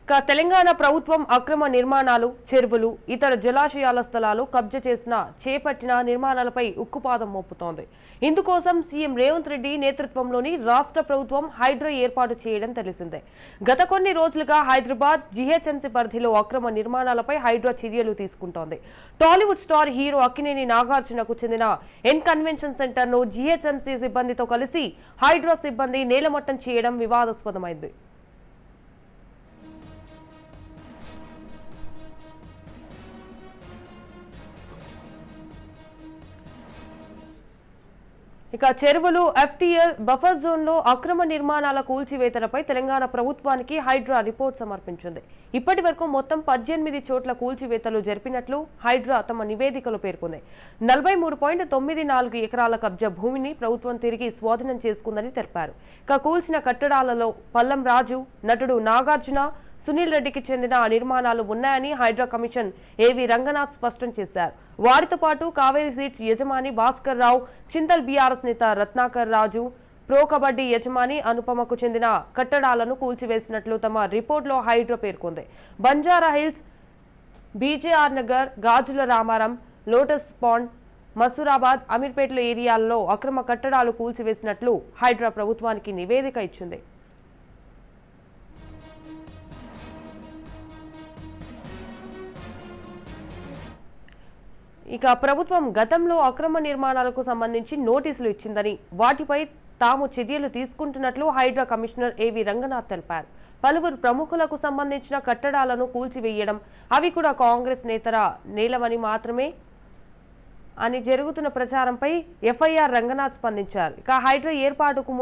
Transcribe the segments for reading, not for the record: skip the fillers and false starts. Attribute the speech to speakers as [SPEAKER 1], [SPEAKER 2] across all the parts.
[SPEAKER 1] తెలంగాణ ప్రభుత్వం అక్రమ నిర్మాణాలు, చెరువులు, ఇతర జలాశయాల స్థలాలు కబ్జా చేసిన చేపట్టిన నిర్మాణాలపై ఉక్కుపాదం మోపుతోంది. ఇందుకోసం సీఎం రేవంత్ రెడ్డి నేతృత్వంలోని రాష్ట్ర ప్రభుత్వం హైడ్రా ఏర్పాటు చేయడం తెలిసిందే. గత కొన్ని రోజులుగా హైదరాబాద్ జీహెచ్ఎంసీ పరిధిలో అక్రమ నిర్మాణాలపై హైడ్రా చర్యలు తీసుకుంటోంది. టాలీవుడ్ స్టార్ హీరో అక్కినేని నాగార్జునకు చెందిన ఎన్ కన్వెన్షన్ సెంటర్ ను జీహెచ్ఎంసీ సిబ్బందితో కలిసి హైడ్రా సిబ్బంది నేలమట్టం చేయడం వివాదాస్పదమైంది. చెరువులు, ఎఫ్టీఎల్ బఫర్ జోన్ లో అక్రమ నిర్మాణాల కూల్చివేతలపై తెలంగాణ ప్రభుత్వానికి హైడ్రా రిపోర్ట్ సమర్పించింది. ఇప్పటి వరకు మొత్తం 18 చోట్ల కూల్చివేతలు జరిపినట్లు హైడ్రా తమ నివేదికలో పేర్కొంది. 43.94 ఎకరాల కబ్జా భూమిని ప్రభుత్వం తిరిగి స్వాధీనం చేసుకుందని తెలిపారు. కూల్చిన కట్టడాలలో పల్లం రాజు, నటుడు నాగార్జున, సునీల్ రెడ్డికి చెందిన నిర్మాణాలు ఉన్నాయని హైడ్రా కమిషన్ ఏవి రంగనాథ్ స్పష్టం చేశారు. వారితో పాటు కావేరీ సీట్స్ యజమాని భాస్కర్ రావు, చింతల్ బీఆర్ఎస్ నేత రత్నాకర్ రాజు, ప్రో కబడ్డీ యజమాని అనుపమకు చెందిన కట్టడాలను కూల్చివేసినట్లు తమ రిపోర్టులో హైడ్రా పేర్కొంది. బంజారా హిల్స్, బీజేఆర్ నగర్, గాజుల రామారం, లోటస్ పాండ్, మసూరాబాద్, అమీర్పేటల ఏరియాల్లో అక్రమ కట్టడాలు కూల్చివేసినట్లు హైడ్రా ప్రభుత్వానికి నివేదిక ఇచ్చింది. ప్రభుత్వం గతంలో అక్రమ నిర్మాణాలకు సంబంధించి నోటీసులు ఇచ్చిందని, వాటిపై తాము చర్యలు తీసుకుంటున్నట్లు హైడ్రా కమిషనర్ ఏవి రంగనాథ్ తెలిపారు. పలువురు ప్రముఖులకు సంబంధించిన కట్టడాలను కూల్చివేయడం, అవి కూడా కాంగ్రెస్ నేతల నేలవని మాత్రమే అని జరుగుతున్న ప్రచారంపై ఎఫ్ఐఆర్ రంగనాథ్ స్పందించారు. హైడ్రా ఏర్పాటుకు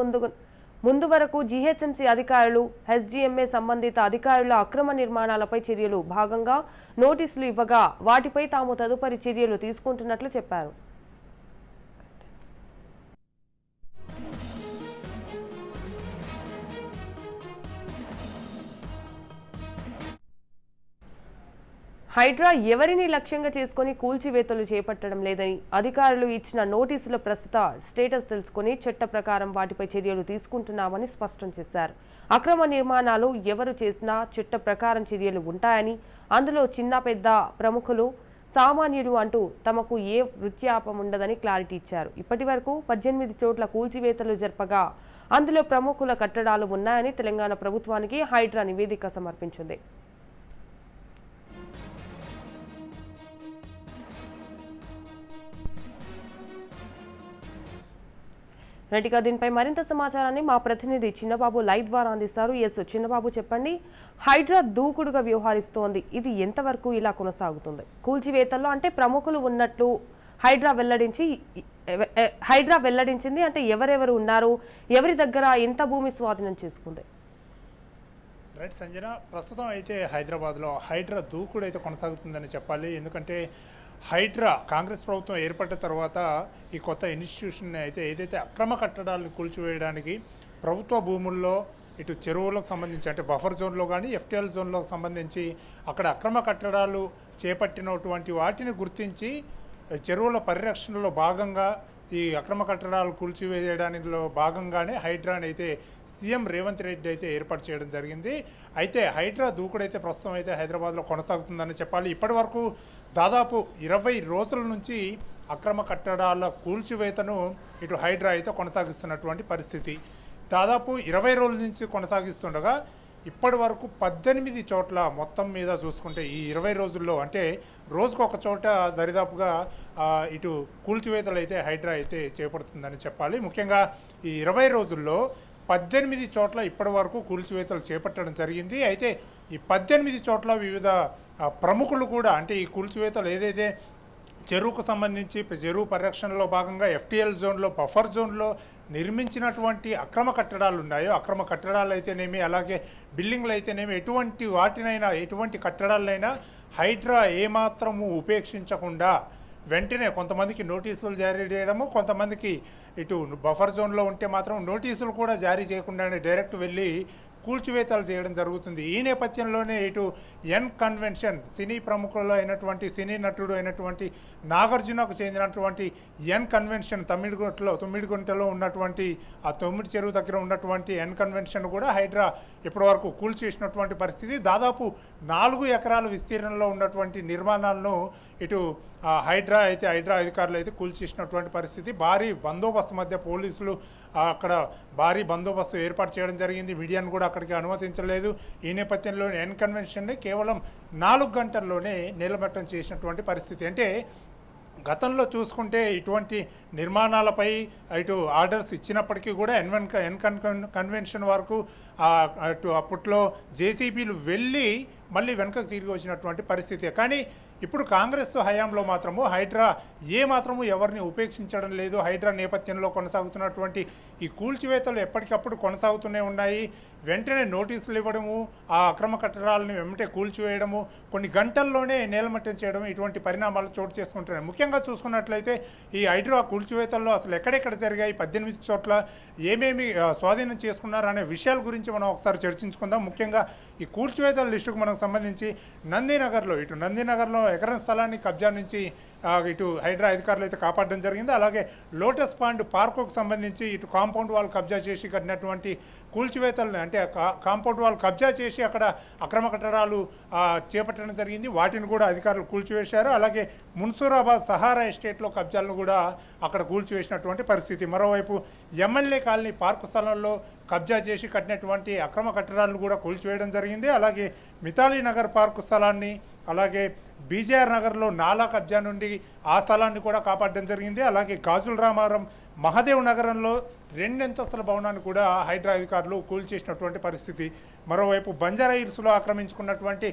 [SPEAKER 1] ముందు వరకు జీహెచ్ఎంసీ అధికారులు, ఎస్డీఎంఏ సంబంధిత అధికారుల అక్రమ నిర్మాణాలపై చర్యలు భాగంగా నోటీసులు ఇవ్వగా వాటిపై తాము తదుపరి చర్యలు తీసుకుంటున్నట్లు చెప్పారు. హైడ్రా ఎవరిని లక్ష్యంగా చేసుకుని కూల్చివేతలు చేపట్టడం లేదని, అధికారులు ఇచ్చిన నోటీసుల ప్రస్తుత స్టేటస్ తెలుసుకుని చట్ట ప్రకారం వాటిపై చర్యలు తీసుకుంటున్నామని స్పష్టం చేశారు. అక్రమ నిర్మాణాలు ఎవరు చేసినా చట్ట ప్రకారం చర్యలు ఉంటాయని, అందులో చిన్న పెద్ద, ప్రముఖులు, సామాన్యుడు అంటూ తమకు ఏ వృత్యాపముండదని క్లారిటీ ఇచ్చారు. ఇప్పటి వరకు 18 చోట్ల కూల్చివేతలు జరపగా అందులో ప్రముఖుల కట్టడాలు ఉన్నాయని తెలంగాణ ప్రభుత్వానికి హైడ్రా నివేదిక సమర్పించింది. రెడ్డిగా దీనిపై మరింత సమాచారాన్ని మా ప్రతినిధి చిన్నబాబు లైవ్ ద్వారా అందిస్తారు. చిన్నబాబు చెప్పండి, హైడ్రా దూకుడుగా వ్యవహరిస్తోంది, ఇది ఎంతవరకు ఇలా కొనసాగుతుంది? కూల్చివేతల్లో అంటే ప్రముఖులు ఉన్నట్లు హైడ్రా వెల్లడించింది, అంటే ఎవరెవరు ఉన్నారు, ఎవరి దగ్గర ఎంత భూమి స్వాధీనం చేసుకుంది?
[SPEAKER 2] రైట్ సంజన, ప్రస్తుతం అయితే హైదరాబాద్లో హైడ్రా దూకుడు అయితే కొనసాగుతుందని చెప్పాలి. ఎందుకంటే హైడ్రా కాంగ్రెస్ ప్రభుత్వం ఏర్పడిన తర్వాత ఈ కొత్త ఇన్స్టిట్యూషన్ అయితే ఏదైతే అక్రమ కట్టడాలను కూల్చివేయడానికి ప్రభుత్వ భూముల్లో ఇటు చెరువులకు సంబంధించి అంటే బఫర్ జోన్లో కానీ ఎఫ్టీఎల్ జోన్లో సంబంధించి అక్కడ అక్రమ కట్టడాలు చేపట్టినటువంటి వాటిని గుర్తించి చెరువుల పరిరక్షణలో భాగంగా ఈ అక్రమ కట్టడాలు కూల్చివేయడానిలో భాగంగానే హైడ్రాని అయితే సీఎం రేవంత్ రెడ్డి అయితే ఏర్పాటు చేయడం జరిగింది. అయితే హైడ్రా దూకుడైతే ప్రస్తుతం అయితే హైదరాబాద్లో కొనసాగుతుందని చెప్పాలి. ఇప్పటి వరకు దాదాపు 20 రోజుల నుంచి అక్రమ కట్టడాల కూల్చివేతను ఇటు హైడ్రా అయితే కొనసాగిస్తున్నటువంటి పరిస్థితి. దాదాపు 20 రోజుల నుంచి కొనసాగిస్తుండగా ఇప్పటి వరకు 18 చోట్ల మొత్తం మీద చూసుకుంటే ఈ 20 రోజుల్లో అంటే రోజుకు ఒక చోట దరిదాపుగా ఇటు కూల్చివేతలు అయితే హైడ్రా అయితే చేపడుతుందని చెప్పాలి. ముఖ్యంగా ఈ 20 రోజుల్లో 18 చోట్ల ఇప్పటి వరకు కూల్చివేతలు చేపట్టడం జరిగింది. అయితే ఈ 18 చోట్ల వివిధ ప్రముఖులు కూడా అంటే ఈ కూల్చివేతలు ఏదైతే చెరువుకు సంబంధించి చెరువు పరిరక్షణలో భాగంగా ఎఫ్టీఎల్ జోన్లో బఫర్ జోన్లో నిర్మించినటువంటి అక్రమ కట్టడాలు ఉన్నాయో అక్రమ కట్టడాలు అయితేనేమి అలాగే బిల్డింగ్లు అయితేనేమి ఎటువంటి కట్టడాలైనా హైడ్రా ఏమాత్రము ఉపేక్షించకుండా వెంటనే కొంతమందికి నోటీసులు జారీ చేయడము, కొంతమందికి ఇటు బఫర్ జోన్లో ఉంటే మాత్రం నోటీసులు కూడా జారీ చేయకుండానే డైరెక్ట్ వెళ్ళి కూల్చివేతలు చేయడం జరుగుతుంది. ఈ నేపథ్యంలోనే ఇటు ఎన్ కన్వెన్షన్ సినీ ప్రముఖుల్లో అయినటువంటి సినీ నటుడు అయినటువంటి నాగార్జునకు చెందినటువంటి ఎన్ కన్వెన్షన్ తొమ్మిడిగుంటలో ఉన్నటువంటి ఆ తొమ్మిడి చెరువు దగ్గర ఉన్నటువంటి ఎన్ కన్వెన్షన్ కూడా హైడ్రా ఇప్పటివరకు కూల్చేసినటువంటి పరిస్థితి. దాదాపు 4 ఎకరాల విస్తీర్ణంలో ఉన్నటువంటి నిర్మాణాలను ఇటు హైడ్రా అధికారులు అయితే కూల్చేసినటువంటి పరిస్థితి. భారీ బందోబస్తు మధ్య పోలీసులు అక్కడ భారీ బందోబస్తు ఏర్పాటు చేయడం జరిగింది. మీడియాను కూడా అక్కడికి అనుమతించలేదు. ఈ నేపథ్యంలో ఎన్ కన్వెన్షన్ని కేవలం 4 గంటల్లోనే నిలబెట్టడం చేసినటువంటి పరిస్థితి. అంటే గతంలో చూసుకుంటే ఇటువంటి నిర్మాణాలపై ఇటు ఆర్డర్స్ ఇచ్చినప్పటికీ కూడా కన్వెన్షన్ వరకు అటు అప్పట్లో జేసీబీలు వెళ్ళి మళ్ళీ వెనుకకు తిరిగి వచ్చినటువంటి పరిస్థితి. కానీ ఇప్పుడు కాంగ్రెస్ హయాంలో మాత్రము హైడ్రా మాత్రము ఎవరిని ఉపేక్షించడం లేదు. హైడ్రా నేపథ్యంలో కొనసాగుతున్నటువంటి ఈ కూల్చివేతలు ఎప్పటికప్పుడు కొనసాగుతూనే ఉన్నాయి. వెంటనే నోటీసులు ఇవ్వడము, ఆ అక్రమ కట్టడాలను వెంటనే కూల్చివేయడము, కొన్ని గంటల్లోనే నేలమట్టం చేయడం, ఇటువంటి పరిణామాలు చోటు చేసుకుంటున్నాయి. ముఖ్యంగా చూసుకున్నట్లయితే ఈ హైడ్రా కూల్చివేతల్లో అసలు ఎక్కడెక్కడ జరిగాయి, 18 చోట్ల ఏమేమి స్వాధీనం చేసుకున్నారు అనే విషయాల గురించి మనం ఒకసారి చర్చించుకుందాం. ముఖ్యంగా ఈ కూల్చివేతల లిస్టుకు మనకు సంబంధించి నందినగర్లో ఎకరం స్థలాన్ని కబ్జా నుంచి ఇటు హైడ్రా అధికారులు అయితే కాపాడడం జరిగింది. అలాగే లోటస్ పాండ్ పార్కుకు సంబంధించి ఇటు కాంపౌండ్ వాల్ కబ్జా చేసి కట్టినటువంటి కూల్చివేతలను అంటే కాంపౌండ్ వాల్ కబ్జా చేసి అక్కడ అక్రమ కట్టడాలు చేపట్టడం జరిగింది. వాటిని కూడా అధికారులు కూల్చివేశారు. అలాగే మున్సూరాబాద్ సహారా ఎస్టేట్లో కబ్జాలను కూడా అక్కడ కూల్చివేసినటువంటి పరిస్థితి. మరోవైపు ఎమ్మెల్యే కాలనీ పార్కు స్థలంలో కబ్జా చేసి కట్టినటువంటి అక్రమ కట్టడాలను కూడా కూల్చివేయడం జరిగింది. అలాగే మితాలీ నగర్ పార్కు స్థలాన్ని, అలాగే బీజేఆర్ నగర్లో నాలా కబ్జా నుండి ఆ స్థలాన్ని కూడా కాపాడడం జరిగింది. అలాగే గాజుల రామారం మహదేవ్ నగరంలో 2 అంతస్తుల భవనాన్ని కూడా హైడ్రా అధికారులు కూల్చేసినటువంటి పరిస్థితి. మరోవైపు బంజారా హిల్స్లో ఆక్రమించుకున్నటువంటి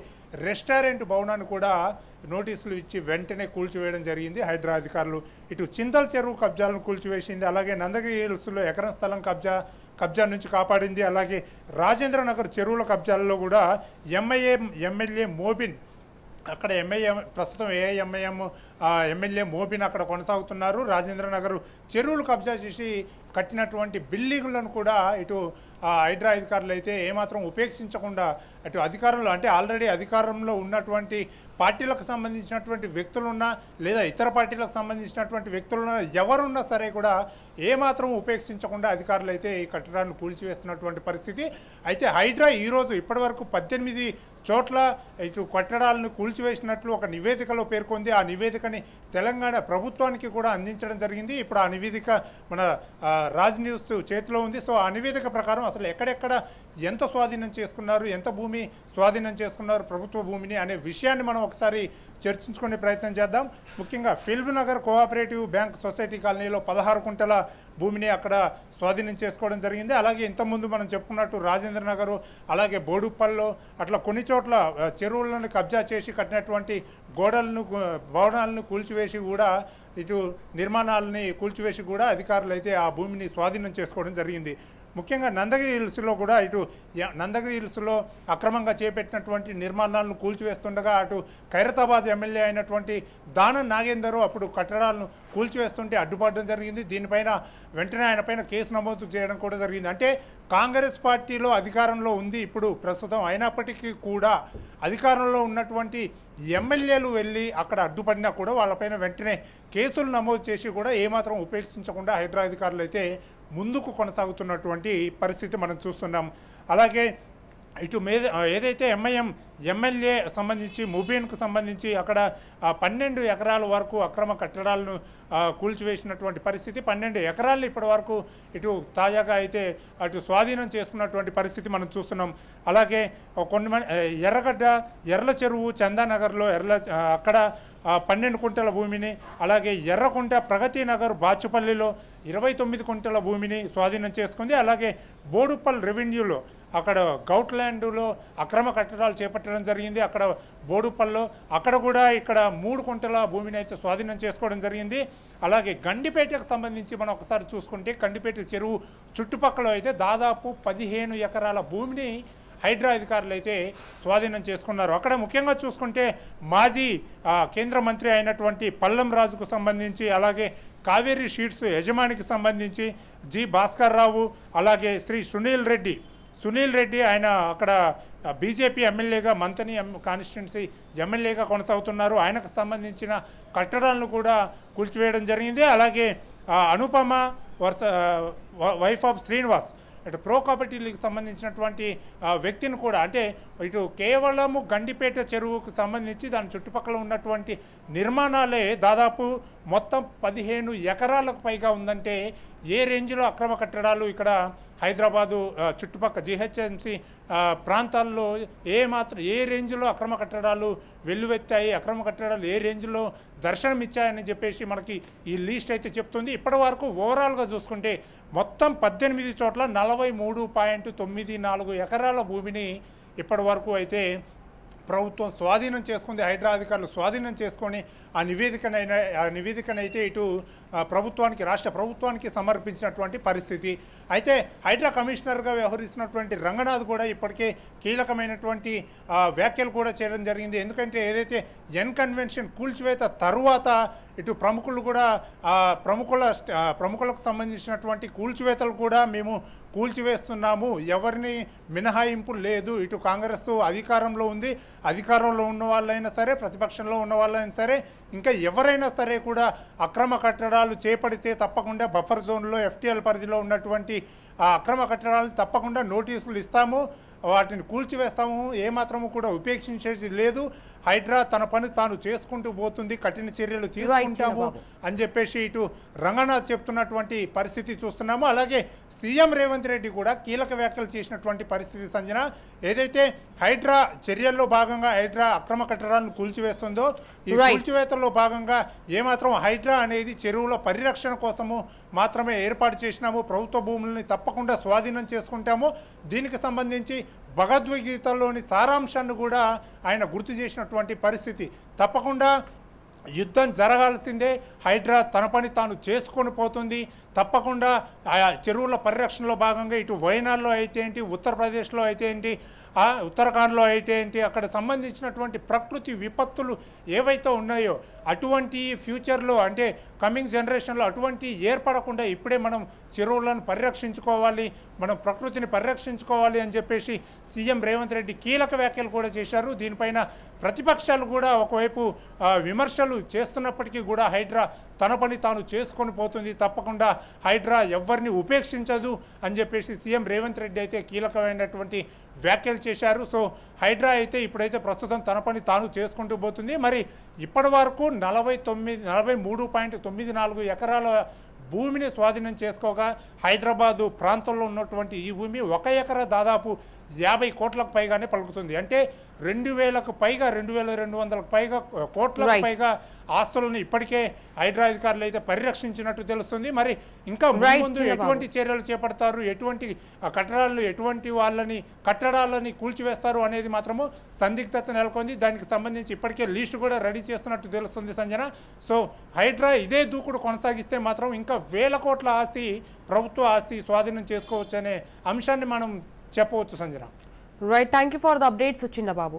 [SPEAKER 2] రెస్టారెంట్ భవనాన్ని కూడా నోటీసులు ఇచ్చి వెంటనే కూల్చివేయడం జరిగింది హైడ్రా అధికారులు. ఇటు చింతల్ చెరువు కబ్జాలను కూల్చివేసింది. అలాగే నందగిరి హిల్స్లో ఎకరం స్థలం కబ్జా నుంచి కాపాడింది. అలాగే రాజేంద్ర నగర్ చెరువుల కబ్జాలలో కూడా ఎమ్మెల్యే మోబిన్ అక్కడ ప్రస్తుతం ఏఐఎంఐఎం ఎమ్మెల్యే మోబిన్ అక్కడ కొనసాగుతున్నారు. రాజేంద్ర నగర్ చెరువులు కబ్జా చేసి కట్టినటువంటి బిల్డింగులను కూడా ఇటు హైడ్రా అధికారులు అయితే ఏమాత్రం ఉపేక్షించకుండా అటు అధికారంలో అంటే ఆల్రెడీ అధికారంలో ఉన్నటువంటి పార్టీలకు సంబంధించినటువంటి వ్యక్తులున్నా లేదా ఇతర పార్టీలకు సంబంధించినటువంటి వ్యక్తులున్నా ఎవరున్నా సరే కూడా ఏమాత్రం ఉపేక్షించకుండా అధికారులు అయితే ఈ కట్టడాన్ని కూల్చివేస్తున్నటువంటి పరిస్థితి. అయితే హైడ్రా ఈరోజు ఇప్పటివరకు 18 చోట్ల ఇటు కట్టడాలను కూల్చివేసినట్లు ఒక నివేదికలో పేర్కొంది. ఆ నివేదికని తెలంగాణ ప్రభుత్వానికి కూడా అందించడం జరిగింది. ఇప్పుడు ఆ నివేదిక మన రాజ్ న్యూస్ చేతిలో ఉంది. సో ఆ నివేదిక ప్రకారం అసలు ఎక్కడెక్కడ ఎంత స్వాధీనం చేసుకున్నారు, ఎంత భూమి స్వాధీనం చేసుకున్నారు ప్రభుత్వ భూమిని అనే విషయాన్ని మనం ఒకసారి చర్చించుకునే ప్రయత్నం చేద్దాం. ముఖ్యంగా film Nagar cooperative bank society కాలనీలో 16 కుంటల భూమిని అక్కడ స్వాధీనం చేసుకోవడం జరిగింది. అలాగే ఇంతకుముందు మనం చెప్పుకున్నట్టు రాజేంద్ర నగరు, అలాగే బోడుప్పల్లో అట్లా కొన్ని చోట్ల చెరువులను కబ్జా చేసి కట్టినటువంటి భవనాలను కూల్చివేసి కూడా ఇటు నిర్మాణాలని కూల్చివేసి కూడా అధికారులు అయితే ఆ భూమిని స్వాధీనం చేసుకోవడం జరిగింది. ముఖ్యంగా నందగిరి హిల్స్లో కూడా నందగిరి హిల్స్లో అక్రమంగా చేపట్టినటువంటి నిర్మాణాలను కూల్చివేస్తుండగా అటు ఖైరతాబాద్ ఎమ్మెల్యే అయినటువంటి దానం నాగేందర్ అప్పుడు కట్టడాలను కూల్చివేస్తుంటే అడ్డుపడడం జరిగింది. దీనిపైన వెంటనే ఆయన పైన కేసు నమోదు చేయడం కూడా జరిగింది. అంటే కాంగ్రెస్ పార్టీలో అధికారంలో ఉంది ఇప్పుడు ప్రస్తుతం, అయినప్పటికీ కూడా అధికారంలో ఉన్నటువంటి ఎమ్మెల్యేలు వెళ్ళి అక్కడ అడ్డుపడినా కూడా వాళ్ళపైన వెంటనే కేసులు నమోదు చేసి కూడా ఏమాత్రం ఉపేక్షించకుండా హైడ్రా అధికారులు అయితే ముందుకు కొనసాగుతున్నటువంటి పరిస్థితి మనం చూస్తున్నాం. అలాగే ఇటు ఏదైతే ఎమ్మెల్యే సంబంధించి ముబీన్కు సంబంధించి అక్కడ 12 ఎకరాల వరకు అక్రమ కట్టడాలను కూల్చివేసినటువంటి పరిస్థితి. 12 ఎకరాలు ఇప్పటి వరకు ఇటు తాజాగా అయితే అటు స్వాధీనం చేసుకున్నటువంటి పరిస్థితి మనం చూస్తున్నాం. అలాగే ఎర్రగడ్డ ఎర్ల చెరువు చందానగర్లో అక్కడ 12 కుంటల భూమిని, అలాగే ఎర్రకుంట ప్రగతి నగర్ బాచుపల్లిలో 29 కుంటల భూమిని స్వాధీనం చేసుకుంది. అలాగే బోడుప్పల్ రెవెన్యూలో అక్కడ గౌట్ల్యాండ్లో అక్రమ కట్టడాలు చేపట్టడం జరిగింది. అక్కడ బోడుప్పల్లో అక్కడ కూడా ఇక్కడ 3 కుంటల భూమిని అయితే స్వాధీనం చేసుకోవడం జరిగింది. అలాగే గండిపేటకు సంబంధించి మనం ఒకసారి చూసుకుంటే గండిపేట చెరువు చుట్టుపక్కల అయితే దాదాపు 15 ఎకరాల భూమిని హైడ్రా అధికారులు అయితే స్వాధీనం చేసుకున్నారు. అక్కడ ముఖ్యంగా చూసుకుంటే మాజీ కేంద్ర మంత్రి అయినటువంటి పల్లం రాజుకు సంబంధించి, అలాగే కావేరీ షీట్స్ యజమానికి సంబంధించి జి భాస్కర్ రావు, అలాగే శ్రీ సునీల్ రెడ్డి సునీల్ రెడ్డి ఆయన అక్కడ బీజేపీ ఎమ్మెల్యేగా మంతని కాన్స్టిట్యున్సీ ఎమ్మెల్యేగా కొనసాగుతున్నారు. ఆయనకు సంబంధించిన కట్టడాలను కూడా కూల్చివేయడం జరిగింది. అలాగే అనుపమ వైఫ్ ఆఫ్ శ్రీనివాస్ అటు ప్రో కబడ్డీ లీగ్ సంబంధించినటువంటి వ్యక్తిని కూడా అంటే ఇటు కేవలము గండిపేట చెరువుకు సంబంధించి దాని చుట్టుపక్కల ఉన్నటువంటి నిర్మాణాలే దాదాపు మొత్తం 15 ఎకరాలకు పైగా ఉందంటే ఏ రేంజ్లో అక్రమ కట్టడాలు ఇక్కడ హైదరాబాదు చుట్టుపక్కల జిహెచ్ఎంసి ప్రాంతాల్లో ఏ రేంజ్లో అక్రమ కట్టడాలు వెల్లువెత్తాయి, అక్రమ కట్టడాలు ఏ రేంజ్లో దర్శనమిచ్చాయని చెప్పేసి మనకి ఈ లిస్ట్ అయితే చెప్తుంది. ఇప్పటి వరకు ఓవరాల్గా చూసుకుంటే మొత్తం 18 చోట్ల 43.94 ఎకరాల భూమిని ఇప్పటి వరకు అయితే ప్రభుత్వం స్వాధీనం చేసుకుంది. హైడ్రా అధికారులు స్వాధీనం చేసుకొని ఆ నివేదికనైతే ఇటు ప్రభుత్వానికి రాష్ట్ర ప్రభుత్వానికి సమర్పించినటువంటి పరిస్థితి. అయితే హైడ్రా కమిషనర్గా వ్యవహరిస్తున్నటువంటి రంగనాథ్ కూడా ఇప్పటికే కీలకమైనటువంటి వ్యాఖ్యలు కూడా చేయడం జరిగింది. ఎందుకంటే ఏదైతే ఎన్ కన్వెన్షన్ కూల్చివేత తరువాత ఇటు ప్రముఖులు కూడా ప్రముఖులకు సంబంధించినటువంటి కూల్చివేతలు కూడా మేము కూల్చివేస్తున్నాము, ఎవరిని మినహాయింపు లేదు. ఇటు కాంగ్రెస్ అధికారంలో ఉంది, అధికారంలో ఉన్న వాళ్ళైనా సరే ప్రతిపక్షంలో ఉన్న వాళ్ళైనా సరే ఇంకా ఎవరైనా సరే కూడా అక్రమ కట్టడాలు చేపడితే తప్పకుండా బఫర్ జోన్లో FTL పరిధిలో ఉన్నటువంటి ఆ అక్రమ కట్టడాలు తప్పకుండా నోటీసులు ఇస్తాము, వాటిని కూల్చివేస్తాము, ఏమాత్రము కూడా ఉపేక్షించేది లేదు. హైడ్రా తన పని తాను చేసుకుంటూ పోతుంది, కఠిన చర్యలు తీసుకుంటాము అని చెప్పేసి ఇటు రంగనాథ్ చెప్తున్నటువంటి పరిస్థితి చూస్తున్నాము. అలాగే సీఎం రేవంత్ రెడ్డి కూడా కీలక వ్యాఖ్యలు చేసినటువంటి పరిస్థితి సంజన. ఏదైతే హైడ్రా చర్యల్లో భాగంగా హైడ్రా అక్రమ కట్టడాలను కూల్చివేస్తుందో ఈ కూల్చివేతల్లో భాగంగా ఏమాత్రం హైడ్రా అనేది చెరువుల పరిరక్షణ కోసము మాత్రమే ఏర్పాటు చేసినాము, ప్రభుత్వ భూములని తప్పకుండా స్వాధీనం చేసుకుంటాము. దీనికి సంబంధించి భగవద్గీతలోని సారాంశాన్ని కూడా ఆయన గుర్తు చేసినటువంటి పరిస్థితి. తప్పకుండా యుద్ధం జరగాల్సిందే, హైడ్రా తన పని తాను చేసుకొని పోతుంది. తప్పకుండా చెరువుల పరిరక్షణలో భాగంగా ఇటు వైనాడ్లో అయితే ఏంటి, ఉత్తరప్రదేశ్లో అయితే ఏంటి, ఉత్తరాఖండ్లో అయితే ఏంటి, అక్కడ సంబంధించినటువంటి ప్రకృతి విపత్తులు ఏవైతే ఉన్నాయో అటువంటి ఫ్యూచర్లో అంటే కమింగ్ జనరేషన్లో అటువంటి ఏర్పడకుండా ఇప్పుడే మనం చెరువులను పరిరక్షించుకోవాలి, మనం ప్రకృతిని పరిరక్షించుకోవాలి అని చెప్పేసి సీఎం రేవంత్ రెడ్డి కీలక వ్యాఖ్యలు కూడా చేశారు. దీనిపైన ప్రతిపక్షాలు కూడా ఒకవైపు విమర్శలు చేస్తున్నప్పటికీ కూడా హైడ్రా తన పని తాను చేసుకొని పోతుంది, తప్పకుండా హైడ్రా ఎవరిని ఉపేక్షించదు అని చెప్పేసి సీఎం రేవంత్ రెడ్డి అయితే కీలకమైనటువంటి వ్యాఖ్యలు చేశారు. సో హైడ్రా అయితే ఇప్పుడైతే ప్రస్తుతం తన పని తాను చేసుకుంటూ పోతుంది. మరి ఇప్పటి వరకు 43.94 ఎకరాల భూమిని స్వాధీనం చేసుకోగా హైదరాబాదు ప్రాంతంలో ఉన్నటువంటి ఈ భూమి 1 ఎకరా దాదాపు 50 కోట్లకు పైగానే పలుకుతుంది. అంటే 2,000కు పైగా 2,200కు పైగా కోట్లకు పైగా ఆస్తులను ఇప్పటికే హైడ్రా అధికారులు అయితే పరిరక్షించినట్టు తెలుస్తుంది. మరి ఇంకా ముందు ఎటువంటి చర్యలు చేపడతారు, ఎటువంటి కట్టడాలు ఎటువంటి కట్టడాలని కూల్చివేస్తారు అనేది మాత్రము సందిగ్ధత నెలకొంది. దానికి సంబంధించి ఇప్పటికే లిస్టు కూడా రెడీ చేస్తున్నట్టు తెలుస్తుంది సంజన. సో హైడ్రా ఇదే దూకుడు కొనసాగిస్తే మాత్రం ఇంకా 1,000 కోట్ల ఆస్తి ప్రభుత్వ ఆస్తి స్వాధీనం చేసుకోవచ్చు అనే అంశాన్ని మనం చెప్పవచ్చు Sanjana.
[SPEAKER 1] Right, thank you for the updates చిన్న బాబు.